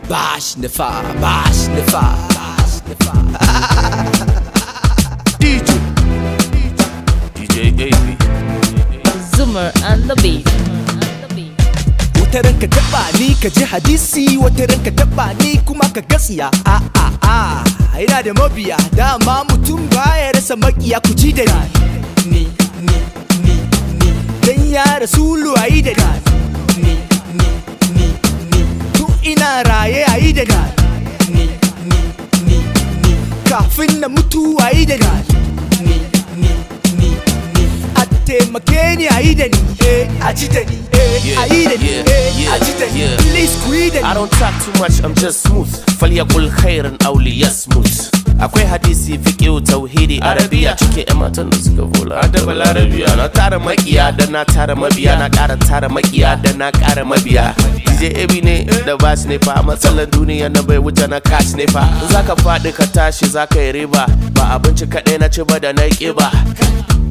Bash nefa, bash nefa, bash nefa. DJ AB Zoomer and the beat. Wata ranka taba ni ka ji hadisi, wata ranka taba ni kuma ka gaskiya. Ina da mabiya, dama mutum baya rasa makiya, ku ji da ni. Dan ya rasulu ayi da ni. Tun ina raye ayi da ni. Kafin na mutu ayi da ni. A taimake ni ayi da ni, a ji da ni, ayi da ni, a ji da ni. Please ku yi da ni. I don't talk too much, I'm just smooth. Falyakul khairan auli yasmut. Akwai hadisi, fiqhu, tauhidi, arabiya cikin ƴan matan da suka vola da balarabiya. Na tara makiya da na tara mabiya, na ƙara tara makiya da na ƙara mabiya. DJ AB ne da bash ne fa, matsalar duniya na bai wuce na cash ne fa. Zaka faɗi ka tashi zaka yi riba, ba abinci kaɗai na ci ba da na ƙiba.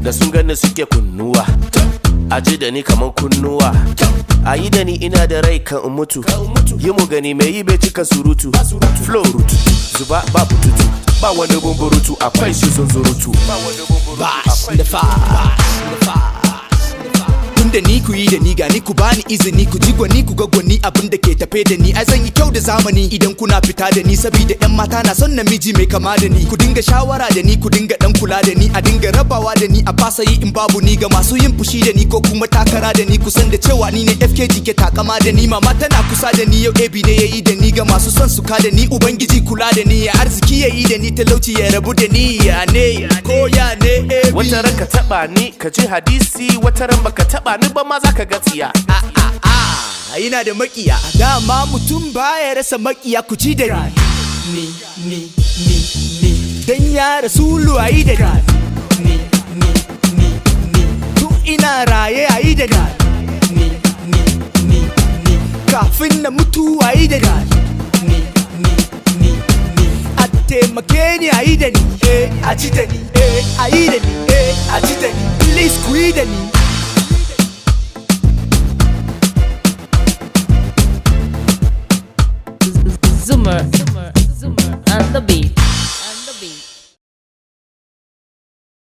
Da sun gani suke kunnuwa, aji da ni kaman kunnuwa. Ayi da ni ina da rai kan mutu, yi mu gani mai yi bai cika surutu. Flow root, zuba babu tutu, ba wani bumburutu, akwai shi sun zurutu. Bash nefa, tunda ni ku yi da ni gani ku bani izini ku ji gwani ku ga gwani abin da ke tafe da ni. Ai zan yi kyau da zamani idan kuna fita da ni, saboda yan mata na son namiji mai kama da ni. Ku dinga shawara da ni, ku dinga dan kula da ni, a dinga rabawa da ni, a fasa yi in babu ni. Ga masu yin fushi da ni ko kuma takara da ni, kusan da cewa ni ne FKG ke takama da ni. Mama tana kusa da ni, yau AB ne yayi da ni. Ga masu son su ka da ni, ubangiji kula da ni. Ya arziki yayi da ni, talauci ya rabu da ni. Ya ne ko ya ne AB. Wata ran ka taba ni ka ji hadisi, wata ran baka taba ni ba ma zaka ga tsiya. Ina da makiya, dama mutum baya rasa makiya, ku ci da ni. Dan ya rasulu ayi da ni. Tun ina raye ayi da ni. Kafin na mutu ayi da ni. A taimake ni ayi da ni, a ji da ni, ayi da ni, a ji da ni. Please ku yi da ni. Zoomer and the beat.